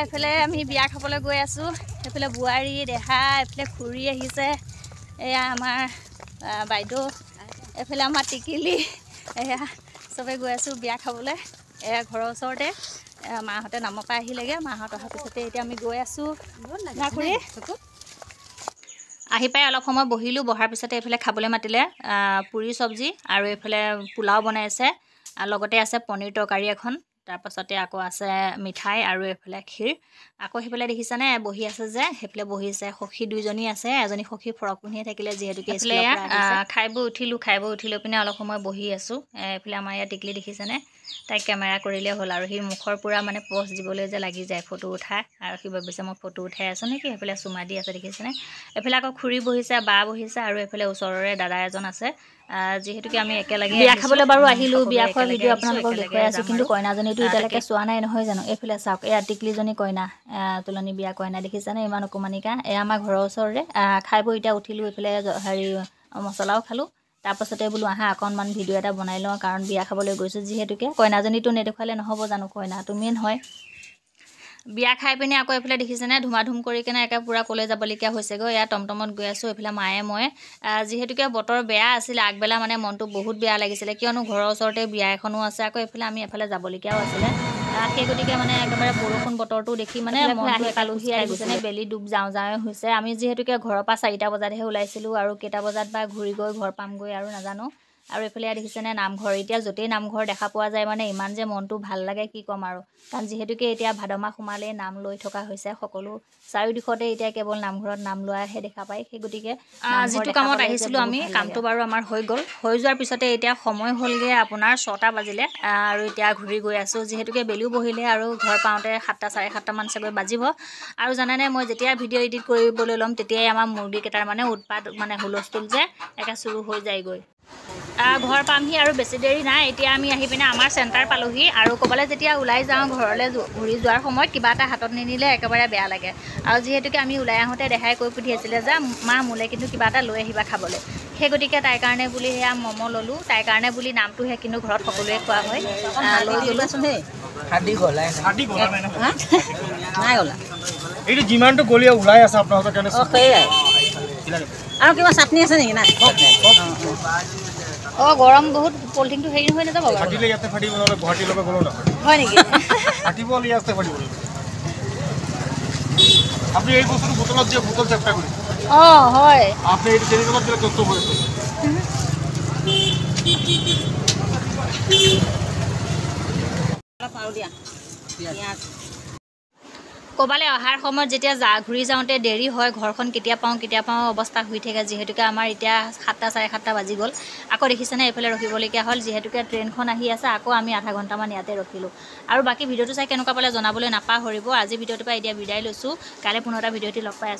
এফালে আমি বিয়া খাবলৈ গৈ আছোঁ। এফালে বোৱাৰী দেহা, এফালে খুৰী আহিছে, এয়া আমাৰ বাইদেউ, এফালে আমাৰ টিকিলি, এয়া চবে গৈ আছোঁ বিয়া খাবলৈ। এয়া ঘৰৰ ওচৰতে মাহঁতে নামৰ পৰা আহিলেগৈ। মাহঁত অহাৰ পিছতে এতিয়া আমি গৈ আছোঁ। না খুৰী আহি পাই অলপ সময় বহিলোঁ। বহাৰ পিছতে এইফালে খাবলৈ মাতিলে পুৰি চব্জি আৰু এইফালে পোলাও বনাইছে, লগতে আছে পনীৰ তৰকাৰী এখন, তাৰপাছতে আকৌ আছে মিঠাই আৰু এইফালে ক্ষীৰ। আকৌ সেইফালে দেখিছানে বহি আছে যে, সেইফালে বহিছে সখী দুইজনী আছে। এজনী সখী ফ্ৰক পিন্ধিয়ে থাকিলে যিহেতুকে এইফালে খাই বৈ উঠিলোঁ। খাই বৈ উঠি লৈ পিনে অলপ সময় বহি আছোঁ। এইফালে আমাৰ ইয়াত টিকলি দেখিছেনে, তাইক কেমেৰা কৰিলে হ'ল আৰু সি মুখৰ পূৰা মানে পষ্ট দিবলৈ যে লাগি যায় ফটো উঠা, আৰু সি ভাবিছে মই ফটো উঠাই আছোঁ নেকি, সেইফালে চুমা দি আছে দেখিছেনে। এইফালে আকৌ খুৰী বহিছে, বা বহিছে, আৰু এইফালে ওচৰৰে দাদা এজন আছে। যিহেতুকে আমি একেলগে বিয়া খাবলৈ বাৰু আহিলোঁ। বিয়া খোৱাৰ ভিডিঅ' আপোনালোকক দেখুৱাই আছোঁ, কিন্তু কইনাজনীতো এতিয়ালৈকে চোৱা নাই নহয় জানো। এইফালে চাওক, এয়া টিকলিজনী কইনা, তুলনি বিয়া কইনা দেখিছেনে, ইমান অকমানিকা। এয়া আমাৰ ঘৰৰ ওচৰৰে। খাই বৈ এতিয়া উঠিলোঁ। এইফালে হেৰি মছলাও খালোঁ। তাৰপাছতে বোলো আহা অকণমান ভিডিঅ' এটা বনাই লওঁ, কাৰণ বিয়া খাবলৈ গৈছোঁ যিহেতুকে। কইনাজনীটো নেদেখুৱালে নহ'ব জানো, কইনাটো মেইন হয়। বিয়া খাই পিনে আকৌ এইফালে দেখিছেনে ধুমা ধুম কৰি কিনে একে পূৰা ক'লৈ যাবলগীয়া হৈছেগৈ। এয়া টমটমত গৈ আছোঁ। এইফালে মায়ে মই যিহেতুকে বতৰ বেয়া আছিলে, আগবেলা মানে মনটো বহুত বেয়া লাগিছিলে, কিয়নো ঘৰৰ ওচৰতে বিয়া এখনো আছে। আকৌ এইফালে আমি এফালে যাবলগীয়াও আছিলে। সেই গতিকে মানে একেবাৰে বৰষুণ বতৰটো দেখি মানে মনটো একালুহি খাই গৈছেনে, বেলি ডুব যাওঁ যাওঁৱে হৈছে। আমি যিহেতুকে ঘৰৰ পৰা 4টা বজাতহে ওলাইছিলোঁ, আৰু কেইটা বজাত বা ঘূৰি গৈ ঘৰ পামগৈ আৰু নাজানো। আৰু এইফালে দেখিছেনে নামঘৰ। এতিয়া য'তেই নামঘৰ দেখা পোৱা যায় মানে ইমান যে মনটো ভাল লাগে কি ক'ম আৰু, কাৰণ যিহেতুকে এতিয়া ভাদ মাহ সোমালেই নাম লৈ থকা হৈছে সকলো চাৰিওদিশতে। এতিয়া কেৱল নামঘৰত নাম লোৱাহে দেখা পায়। সেই গতিকে যিটো কামত আহিছিলোঁ আমি, কামটো বাৰু আমাৰ হৈ গ'ল। হৈ যোৱাৰ পিছতে এতিয়া সময় হ'লগৈ আপোনাৰ 6টা বাজিলে, আৰু এতিয়া ঘূৰি গৈ আছোঁ। যিহেতুকে বেলিও বহিলে আৰু ঘৰ পাওঁতে 7টা 7:30 মান চাগৈ বাজিব। আৰু জানেনে, মই যেতিয়া ভিডিঅ' এডিট কৰিবলৈ ল'ম তেতিয়াই আমাৰ মুৰ্গীকেইটাৰ মানে উৎপাত, মানে হুলস্থুল যে একে চুৰু হৈ যায়গৈ। ঘৰ পামহি আৰু বেছি দেৰি নাই। এতিয়া আমি আহি পিনে আমাৰ চেণ্টাৰ পালোহি, আৰু ক'ৰবালৈ যেতিয়া ওলাই যাওঁ ঘৰলৈ ঘূৰি যোৱাৰ সময়ত কিবা এটা হাতত নিনিলে একেবাৰে বেয়া লাগে। আৰু যিহেতুকে আমি ওলাই আহোঁতে দেখাই কৈ পঠিয়াইছিলে যে মা মোলৈ কিন্তু কিবা এটা লৈ আহিবা খাবলৈ। সেই গতিকে তাইৰ কাৰণে বুলি সেয়া ম'ম' ল'লোঁ। তাইৰ কাৰণে বুলি নামটোহে, কিন্তু ঘৰত সকলোৱে খোৱা হয়। লৈ গ'লোচোন দেই। নাই গ'লা এইটো যিমানটো গলিয়ে ওলাই আছে আপোনালোকৰ কাৰণে। সেয়াই আৰু কিবা চাটনি আছে নেকি? নাই গৰম বহুত, পলিথিনটো হেৰি হৈ নাযাব বাৰু? ফাটিলে ইয়াতে ফাটিব, নহ'লে গুৱাহাটীলৈকে গ'লেও নহয়। হয় নেকি? ফাটিব ইয়াতে ফাটিব। আপনি এই বস্তুটো বোতলত দিয়ে বোতল চেষ্টা কৰি হয় আপনি এই চেনি তলত দিলে কষ্ট হৈ আছে। ক'ৰবালৈ অহাৰ সময়ত যেতিয়া ঘূৰি যাওঁতে দেৰি হয়, ঘৰখন কেতিয়া পাওঁ অৱস্থা হৈ থাকে। যিহেতুকে আমাৰ এতিয়া 7টা 7:30 বাজি গ'ল। আকৌ দেখিছেনে এইফালে ৰখিবলগীয়া হ'ল, যিহেতুকে ট্ৰেইনখন আহি আছে। আকৌ আমি আধা ঘণ্টামান ইয়াতে ৰখিলোঁ। আৰু বাকী ভিডিঅ'টো চাই কেনেকুৱা পালে জনাবলৈ নাপাহৰিব। আজি ভিডিঅ'টোৰ পৰা এতিয়া বিদায় লৈছোঁ। কাইলৈ পুনৰ এটা ভিডিঅ'টি লগ পাই আছোঁ।